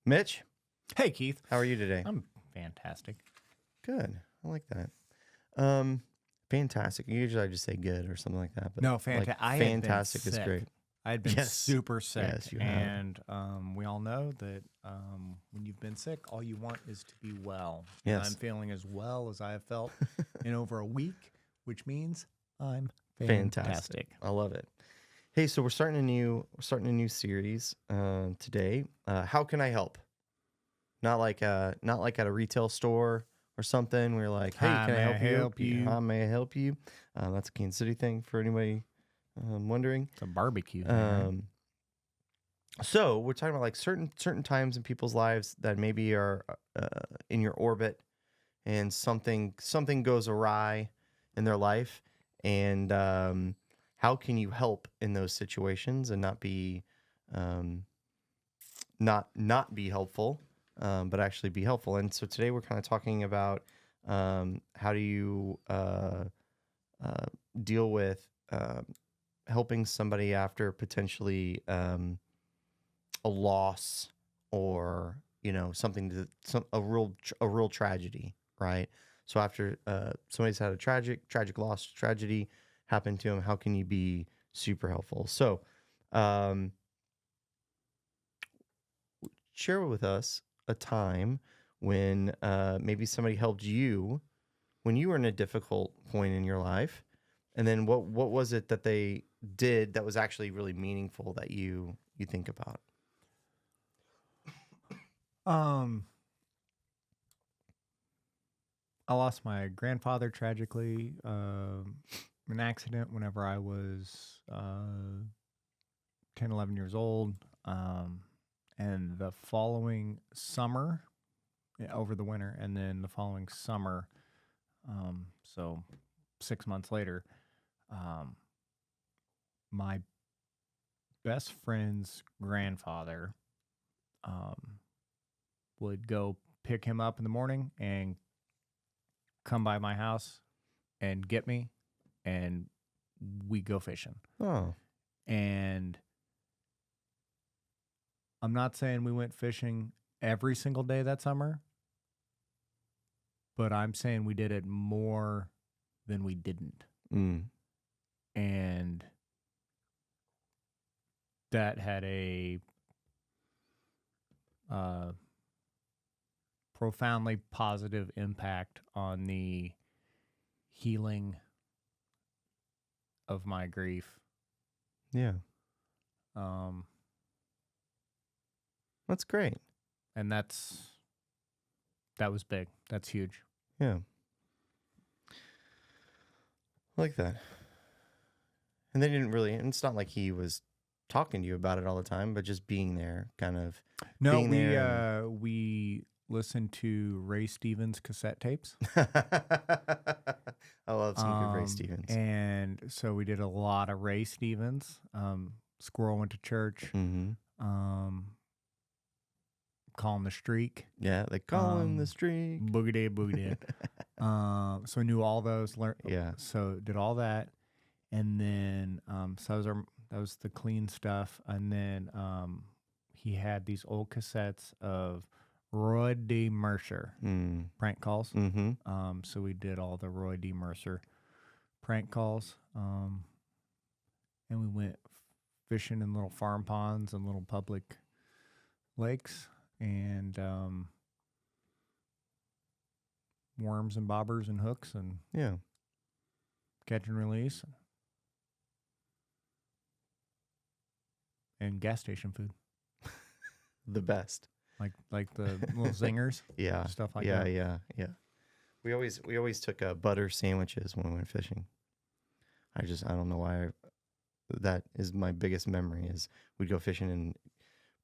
Mitch, Hey, Keith. how are you today? I'm fantastic. Good. I like that. Fantastic. Usually I just say good or something like that. But No, fantastic is great. I had been Yes. super sick. Yes, you have. And we all know that when you've been sick, all you want is to be well. And Yes. I'm feeling as well as I have felt in over a week, which means I'm Fantastic. fantastic. I love it. Hey, so we're starting a new series today. How can I help? Not like at a retail store or something. We're like, hey, How can I may I help you? help you? How may I help you? That's a Kansas City thing for anybody wondering. It's a barbecue. Thing, right? So we're talking about like certain times in people's lives that maybe are in your orbit, and something goes awry in their life, and how can you help in those situations and not be not be helpful, but actually be helpful. And so today we're kind of talking about how do you deal with helping somebody after potentially a loss, or something a real tragedy, right? So after somebody's had a tragic loss, tragedy happened to them, how can you be super helpful? So share with us a time when maybe somebody helped you when you were in a difficult point in your life, and then what was it that they did that was actually really meaningful that you think about? I lost my grandfather tragically in an accident whenever I was 10, 11 years old. And the following summer, over the winter, and then the following summer, so 6 months later, my best friend's grandfather would go pick him up in the morning and come by my house and get me, and we go fishing. Oh, And I'm not saying we went fishing every single day that summer, but I'm saying we did it more than we didn't. And that had a profoundly positive impact on the healing of my grief. yeah. That's great. And that was big. That's huge. Yeah. I like that. And they didn't really, and it's not like he was talking to you about it all the time, but just being there, kind of. No, being there we listened to Ray Stevens cassette tapes. I love some good Ray Stevens. And so we did a lot of Ray Stevens. Squirrel Went to Church. Mm-hmm. Call him the Streak. Yeah, they call him the Streak. Boogie Day, Boogie Day. So I knew all those. Yeah. So did all that, and then so that was the clean stuff. And then he had these old cassettes of Roy D. Mercer prank calls. Mm-hmm. So we did all the Roy D. Mercer prank calls, and we went fishing in little farm ponds and little public lakes, and worms and bobbers and hooks and Yeah. catch and release and gas station food, The best. like the little zingers. Yeah. Stuff like yeah, that. Yeah. We always took butter sandwiches when we went fishing. I don't know why. That is my biggest memory. Is we'd go fishing and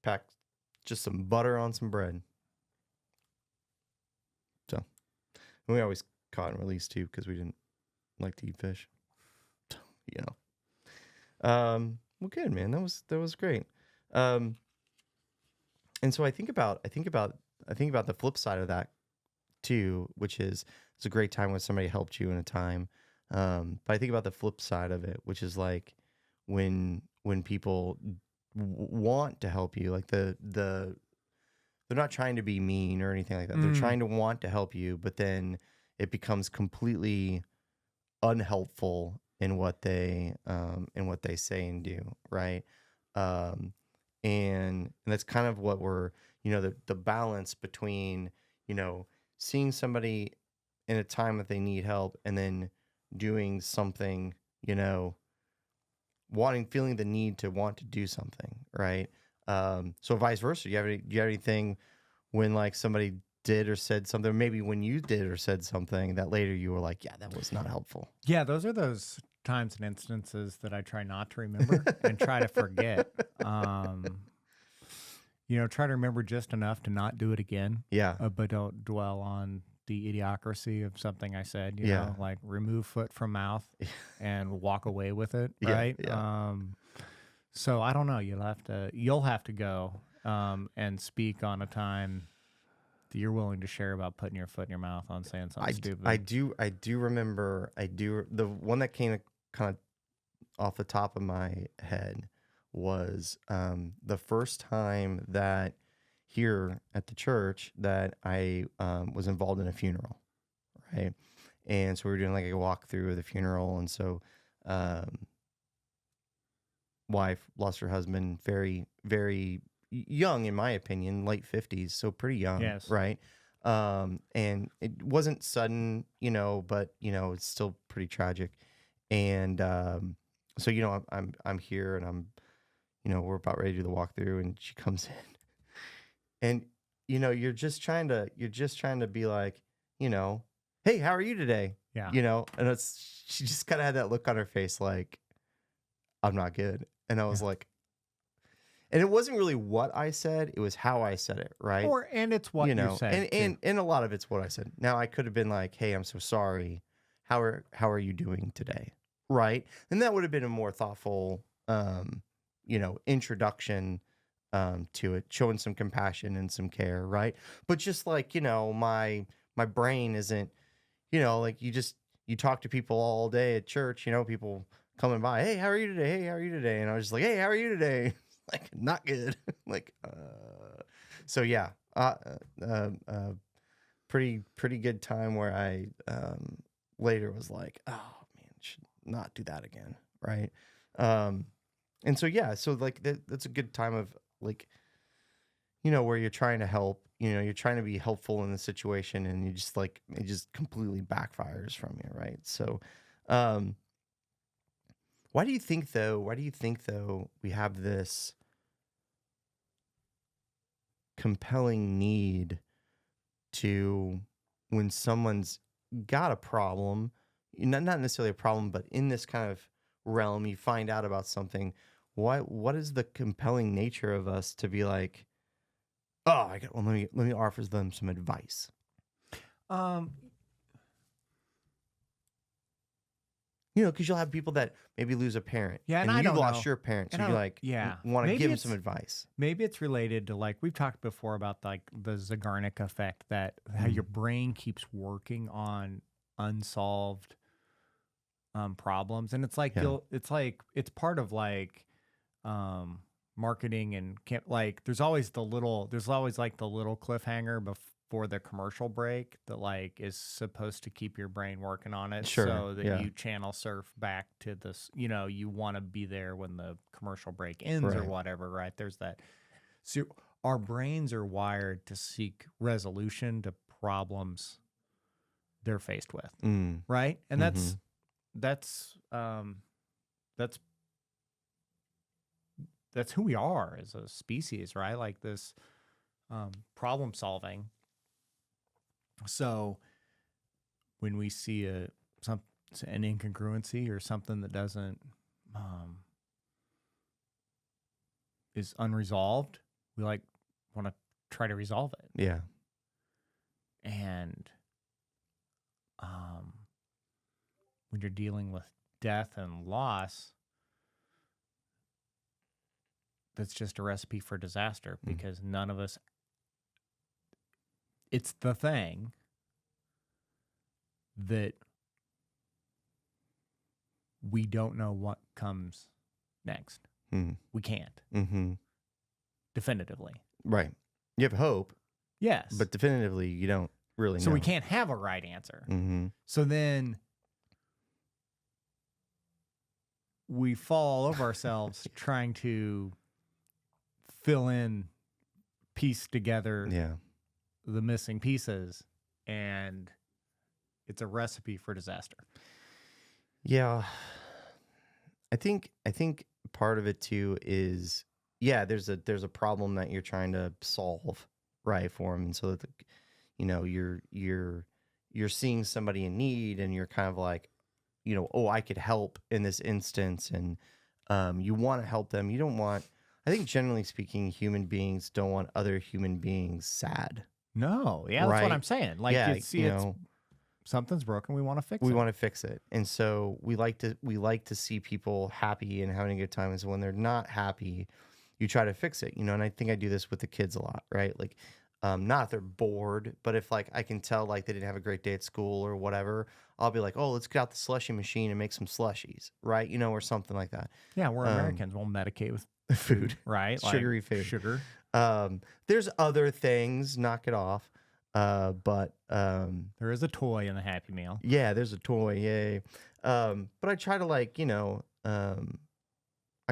pack just some butter on some bread. So we always caught and released too, because we didn't like to eat fish. Well, good, man. That was great. And so I think about the flip side of that too, which is it's a great time when somebody helped you in a time. But I think about the flip side of it, which is like when people want to help you, like the they're not trying to be mean or anything like that. They're trying to want to help you, but then it becomes completely unhelpful in what they say and do, right? And that's kind of what we're, the balance between, seeing somebody in a time that they need help and then doing something, feeling the need to want to do something, right? So vice versa. Do you have anything when like somebody did or said something, or maybe when you did or said something that later you were like, yeah, that was not helpful. Yeah, those are those times and instances that I try not to remember and try to forget. Try to remember just enough to not do it again. Yeah. But don't dwell on the idiocracy of something I said, Yeah. like remove foot from mouth and walk away with it. Yeah, Right. yeah. So I don't know. You'll have to go and speak on a time that you're willing to share about putting your foot in your mouth on saying something stupid. I do remember, the one that came kind of off the top of my head was the first time that here at the church that I was involved in a funeral, right? And so we were doing like a walkthrough of the funeral, and so wife lost her husband very, very young, in my opinion, late 50s, so pretty young, Yes. right? And it wasn't sudden, but it's still pretty tragic. And so I'm here, and I'm we're about ready to do the walkthrough, and she comes in, and you're just trying to be like, hey, how are you today? Yeah. And she just kind of had that look on her face like, I'm not good. And I was like, and it wasn't really what I said, it was how I said it, right? And it's what you said. And a lot of it's what I said. Now I could have been like, hey, I'm so sorry. How are you doing today? Right? And that would have been a more thoughtful introduction to it, showing some compassion and some care, right? But just like, my brain isn't, like you talk to people all day at church, people coming by, hey, how are you today? Hey, how are you today? And I was just like, hey, how are you today? Like, not good. Like, so yeah, pretty good time where I later was like, oh man, should not do that again, right? And so yeah, so like that's a good time of like, where you're trying to help, you're trying to be helpful in the situation, and you just like it just completely backfires from you, right? So, why do you think though we have this compelling need to, when someone's got a problem, not necessarily a problem, but in this kind of realm, you find out about something. What is the compelling nature of us to be like, oh, let me offer them some advice. Because you'll have people that maybe lose a parent. Yeah, and you I don't lost know. your parent, so And you like want to Maybe give them it's- some advice. Maybe it's related to, like, we've talked before about like the Zeigarnik effect, that how your brain keeps working on unsolved problems, and it's like Yeah. it's part of like marketing and there's always like the little cliffhanger before the commercial break that like is supposed to keep your brain working on it, Sure, so that yeah. you channel surf back to this, you want to be there when the commercial break ends or Right. whatever, right? There's that. So our brains are wired to seek resolution to problems they're faced with, right? And that's who we are as a species, right? Like this problem solving. So when we see an incongruency or something that doesn't is unresolved, we like want to try to resolve it. Yeah. And when you're dealing with death and loss, that's just a recipe for disaster, because none of us, it's the thing that we don't know what comes next. We can't definitively. Right. You have hope. Yes. but definitively you don't really So know. we can't have a right answer. Mm-hmm. So then we fall all over ourselves trying to fill in, piece together Yeah. the missing pieces, and it's a recipe for disaster. Yeah. I think part of it too is, yeah, there's a problem that you're trying to solve, right, for them. And so that you're seeing somebody in need, and you're kind of like, oh, I could help in this instance. And you want to help them. You don't want, I think generally speaking, human beings don't want other human beings sad, No, yeah, that's what right? I'm saying. Like, Yeah, it's something's broken. We want to fix we it. want to fix it. And so we like to see people happy and having a good time. And so when they're not happy, you try to fix it, and I think I do this with the kids a lot, right? Like, not if they're bored, but if like I can tell like they didn't have a great day at school or whatever, I'll be like, oh, let's get out the slushy machine and make some slushies, right? Or something like that. Yeah, we're Um, Americans. We'll medicate with food, right? sugary Like food. sugar. There's other things, knock it off. But There is a toy in the Happy Meal. yeah, there's a toy, yay. But I try to like, I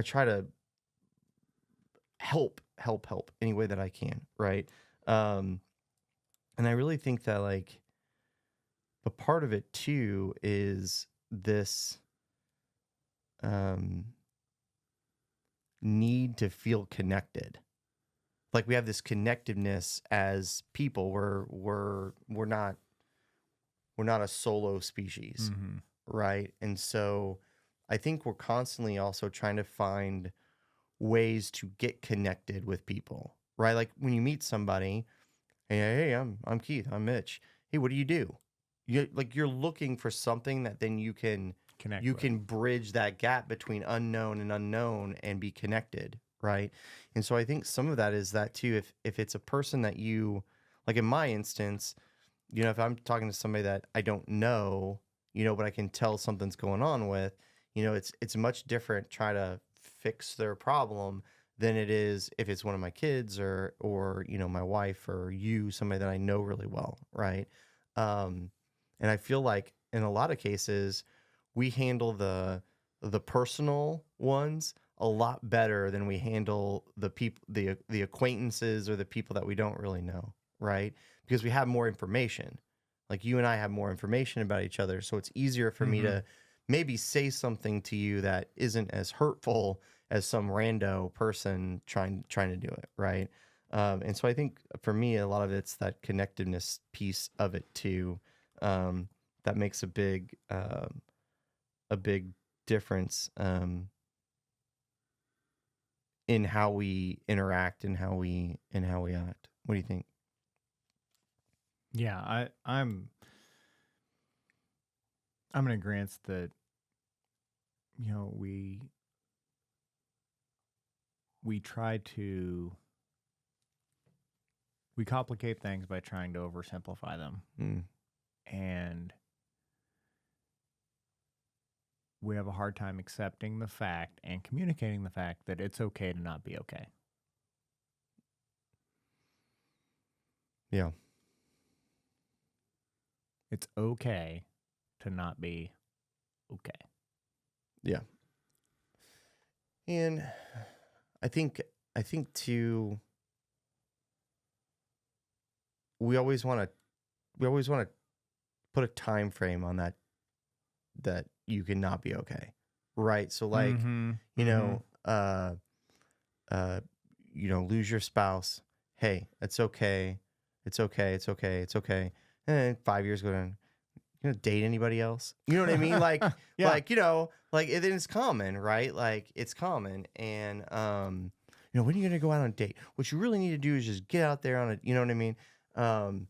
try to help any way that I can, right? Um, and I really think that like, but part of it too is this um need to feel connected. Like we have this connectiveness as people. We're not a solo species, Mm-hmm. right? And so I think we're constantly also trying to find ways to get connected with people, right? Like when you meet somebody, hey, I'm Keith, I'm Mitch. Hey, what do you do? You're looking for something that then Connect you with. can bridge that gap between unknown and be connected, right? And so I think some of that is that too. If it's a person that you like, in my instance, if I'm talking to somebody that I don't know, but I can tell something's going on with, it's much different try to fix their problem than it is if it's one of my kids or my wife or somebody that I know really well, right? Um, and I feel like in a lot of cases we handle the personal ones a lot better than we handle the people the acquaintances or the people that we don't really know, right? Because we have more information. Like you and I have more information about each other, so it's easier for me Mm-hmm. to maybe say something to you that isn't as hurtful as some rando person trying to do it, right? And so I think for me, a lot of it's that connectedness piece of it too, that makes a big difference in how we interact and how we act. What do you think? Yeah, I'm in agreement that we try to we complicate things by trying to oversimplify them, Mm, and we have a hard time accepting the fact and communicating the fact that it's okay to not be okay. yeah, It's okay to not be okay. yeah. And I think too, we always want to put a time frame on that you cannot be okay, right? So like, Mm-hmm. you Mm-hmm. know, uh, lose your spouse. Hey, it's okay, it's okay, it's okay, it's okay. And then 5 years go down. You gonna date anybody else? You know what I mean? Like, Yeah. like it's common, right? Like it's common, and when are you gonna go out on a date? What you really need to do is just get out there on a, you know what I mean? And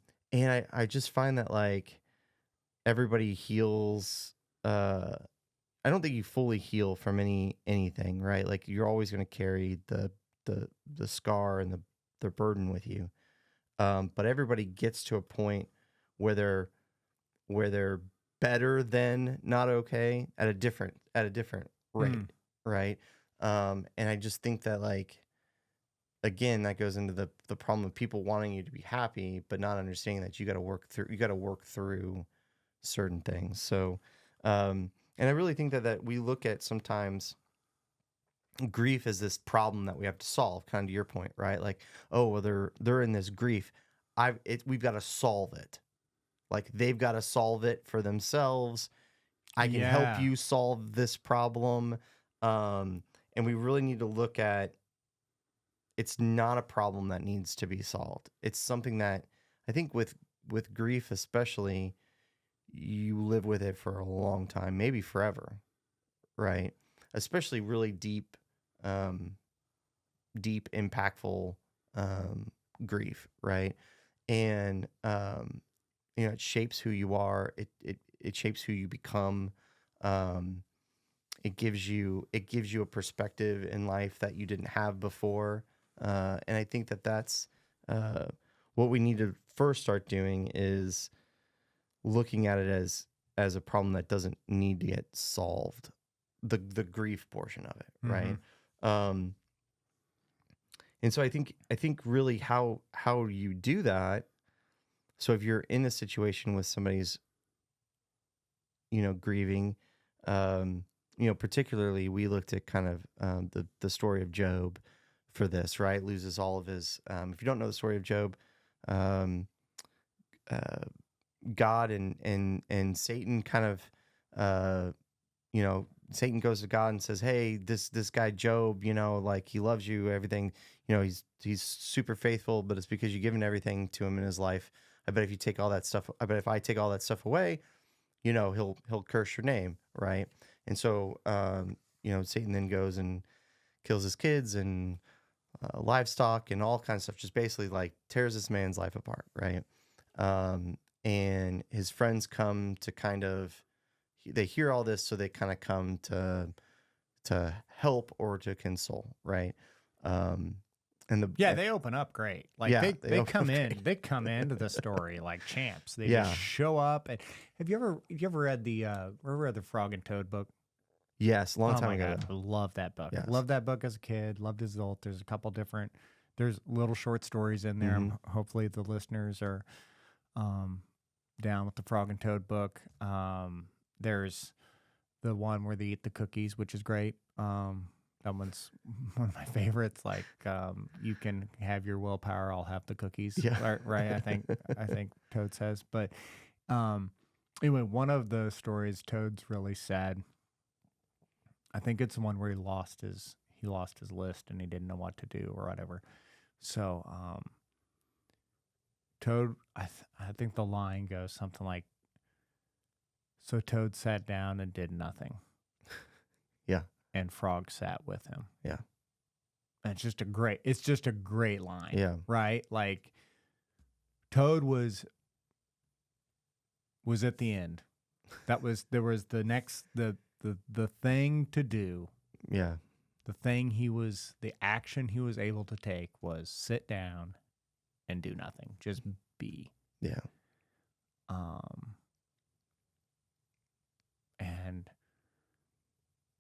I just find that like everybody heals. I don't think you fully heal from anything, right? Like you're always gonna carry the scar and the burden with you. But everybody gets to a point where they're better than not okay at a different rate, Mm. right? And I just think that like again, that goes into the problem of people wanting you to be happy, but not understanding that you got to work through certain things. So, and I really think that we look at sometimes grief as this problem that we have to solve, kind of to your point, right? Like, oh, well, they're in this grief. We've got to solve it. Like they've got to solve it for themselves. I can help Yeah. you solve this problem. And we really need to look at, it's not a problem that needs to be solved. It's something that I think with grief especially, you live with it for a long time, maybe forever, right? Especially really um, deep, impactful grief, right? And it shapes who you are. It shapes who you become. Um, it gives you a perspective in life that you didn't have before. And I think that's uh, what we need to first start doing is looking at it as a problem that doesn't need to get solved. The grief portion of it, right? Um, and so I think really how you do that. So if you're in a situation with somebody's grieving, um, particularly we looked at kind of the story of Job for this, right? Loses all of his. If you don't know the story of Job, um, uh, God and Satan kind of, Satan goes to God and says, "Hey, this guy Job, like he loves you, everything, he's super faithful, but it's because you've given everything to him in his life. I bet if you take all that stuff, I bet if I take all that stuff away, he'll curse your name, right?" And so, Satan then goes and kills his kids and livestock and all kinds of stuff, just basically like tears this man's life apart, right? And his friends come to they hear all this, so they kind of come to help or to console, right? Um, and Yeah, they open up great. Like yeah, they open come up in, great. they come into the story like champs. They Yeah. just show up. And have you ever read the Frog and Toad book? Yes, a long Oh time my ago. God, I love that book. Yes. Loved that book as a kid. Loved as an adult. There's a couple different. There's little short stories in there. Mhm. Hopefully the listeners are down with the Frog and Toad book. There's the one where they eat the cookies, which is great. That one's one of my favorites. Like, you can have your willpower, I'll have the cookies. Yeah. Right. I think Toad says. But anyway, one of the stories, Toad's really sad. I think it's the one where he lost his list and he didn't know what to do or whatever. So Toad, I think the line goes something like, "So Toad sat down and did nothing." Yeah. And Frog sat with him. Yeah. And it's just a great line. Yeah. Right? Like Toad was at the end. There was the next the thing to do. Yeah. The action he was able to take was sit down and do nothing. Just be. Yeah. And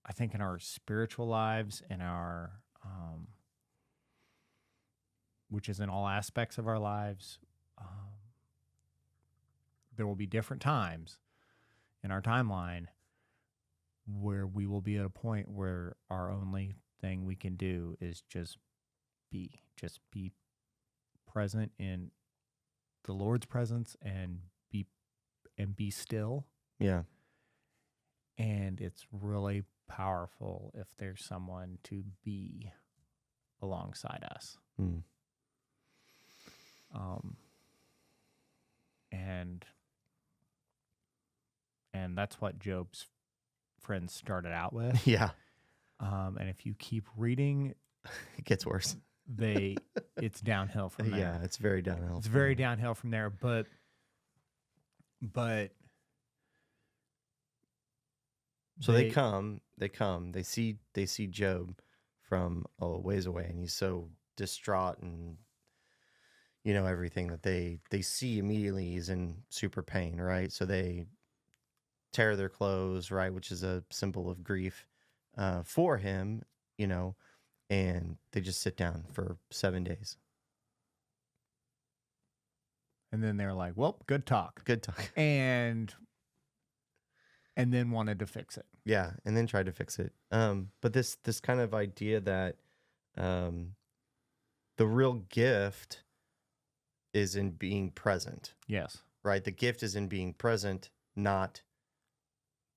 I think in our spiritual lives, in our which is in all aspects of our lives, there will be different times in our timeline where we will be at a point where our only thing we can do is just be present in the Lord's presence and be still. Yeah. And it's really powerful if there's someone to be alongside us. Mm. And that's what Job's friends started out with. Yeah. And if you keep reading, It gets worse. It's downhill from there. Yeah, it's very downhill. It's very downhill from there. But so they come, they see Job from a ways away, and he's so distraught and everything that they see immediately he's in super pain, right? So they tear their clothes, right, which is a symbol of grief for him, and they just sit down for 7 days. And then they're like, well, good talk. Good talk. And then wanted to fix it. Yeah, and then tried to fix it. But this kind of idea that the real gift is in being present. Yes. Right? The gift is in being present, not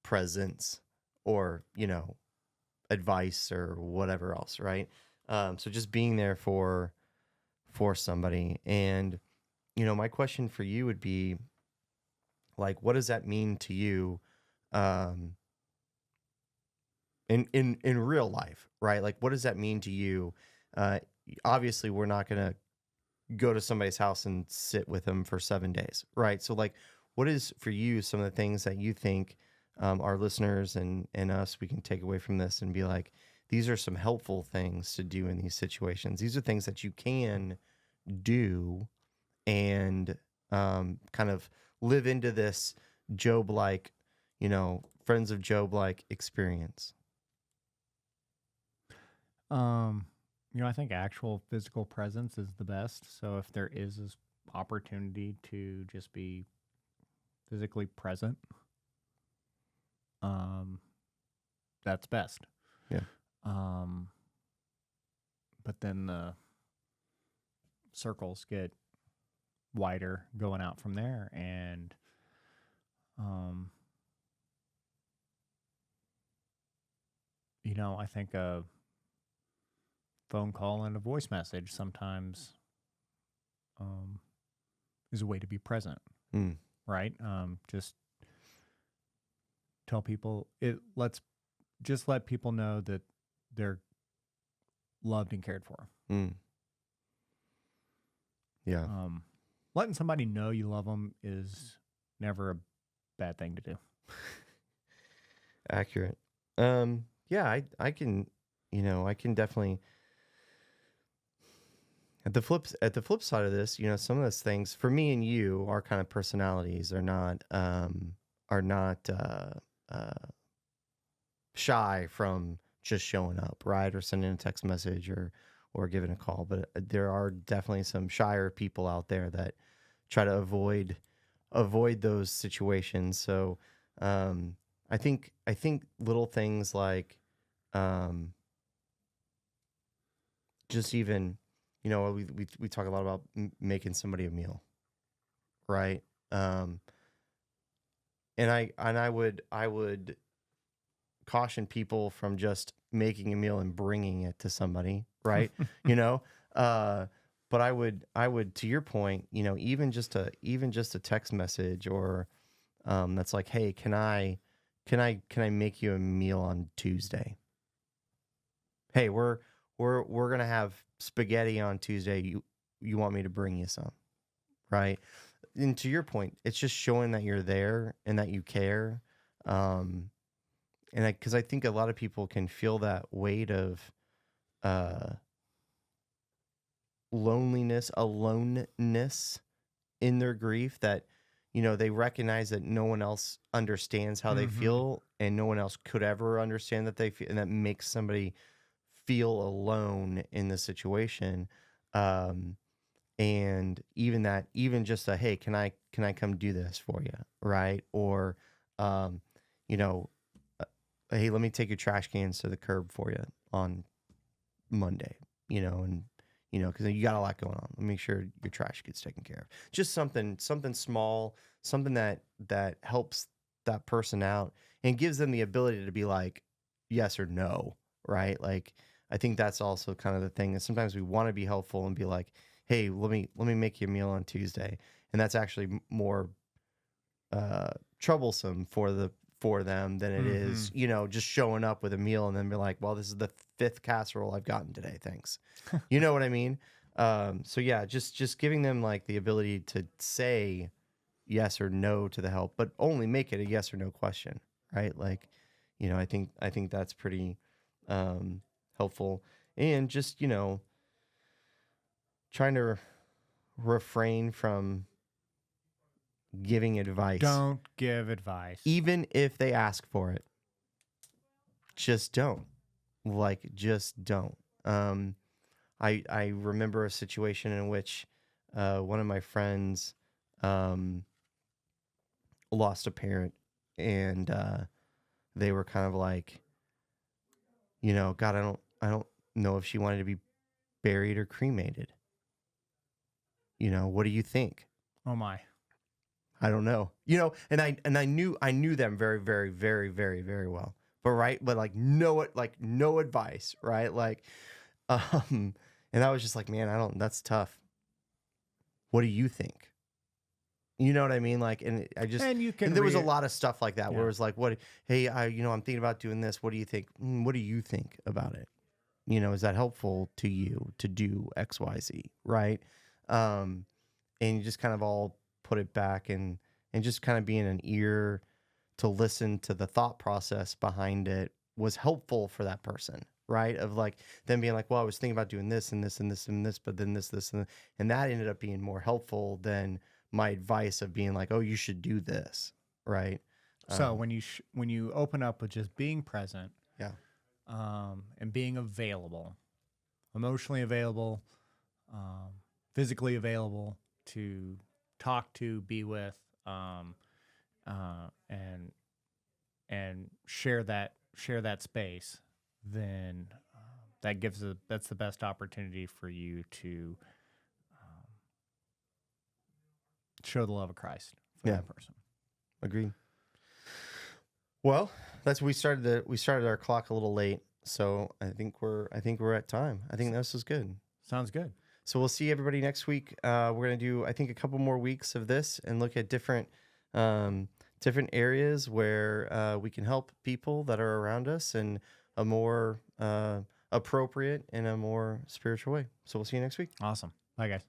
presence or, advice or whatever else, right? So just being there for somebody. And, my question for you would be, like, what does that mean to you in real life, right? Like, what does that mean to you? Obviously, we're not going to go to somebody's house and sit with them for 7 days, right? So, like, what is for you some of the things that you think our listeners and us, we can take away from this and be like, these are some helpful things to do in these situations. These are things that you can do and kind of live into this Job-like, friends of Job-like experience. I think actual physical presence is the best. So if there is this opportunity to just be physically present, that's best. Yeah. But then the circles get wider going out from there, and I think a phone call and a voice message sometimes is a way to be present, right? Just tell people let people know that they're loved and cared for. Yeah. Letting somebody know you love them is never a bad thing to do. Accurate. Yeah, I can, I can definitely. At the flip side of this, some of those things for me and you, our kind of personalities are not shy from just showing up, right, or sending a text message or giving a call. But there are definitely some shyer people out there that try to avoid those situations. So I think little things like just even. We talk a lot about making somebody a meal, right? And I would caution people from just making a meal and bringing it to somebody, right? But I would to your point, even just a text message or that's like, hey, can I make you a meal on Tuesday? Hey, we're gonna have spaghetti on Tuesday. You want me to bring you some, right? And to your point, it's just showing that you're there and that you care. And because I think a lot of people can feel that weight of loneliness, aloneness in their grief, that they recognize that no one else understands how they feel, and no one else could ever understand that they feel, and that makes somebody feel alone in the situation. And even just a, hey, can I come do this for you, right? Or hey, let me take your trash cans to the curb for you on Monday, and because you got a lot going on. Let me make sure your trash gets taken care of. Just something small, something that helps that person out and gives them the ability to be like yes or no, right? Like, I think that's also kind of the thing, is sometimes we want to be helpful and be like, hey, let me make you a meal on Tuesday, and that's actually more troublesome for them than it is, just showing up with a meal and then be like, well, this is the 5th casserole I've gotten today, thanks. You know what I mean? So yeah, just giving them like the ability to say yes or no to the help, but only make it a yes or no question, right? Like, I think that's pretty helpful. And just, trying to refrain from giving advice. Don't give advice. Even if they ask for it. Just don't. Like, just don't. I remember a situation in which one of my friends um, lost a parent, and they were kind of like, God, I don't know if she wanted to be buried or cremated. What do you think? Oh my. I don't know. And I knew them very, very, very, very, very well. But like no advice, right? Like, and I was just like, man, that's tough. What do you think? You know what I mean? Like, And you can and there was a lot of stuff like that where Yeah. it was like, hey, I'm thinking about doing this. What do you think? What do you think about it? Is that helpful to you to do X, Y, Z, right? Um, and you just kind of all put it back and just kind of being an ear to listen to the thought process behind it was helpful for that person, right? Of like them being like, well, I was thinking about doing this and this and this and this, but then this and that ended up being more helpful than my advice of being like, oh, you should do this, right? So when you open up with just being present, Yeah, and being available, emotionally available, um, physically available to talk to, be with, and share that space, then that's the best opportunity for you to show the love of Christ for yeah, that person. agreed. Well, we started our clock a little late, so I think we're at time. I think this was good. Sounds good. So we'll see everybody next week. We're gonna do, I think, a couple more weeks of this and look at different areas where we can help people that are around us in a more appropriate and a more spiritual way. So we'll see you next week. Awesome. Bye, guys.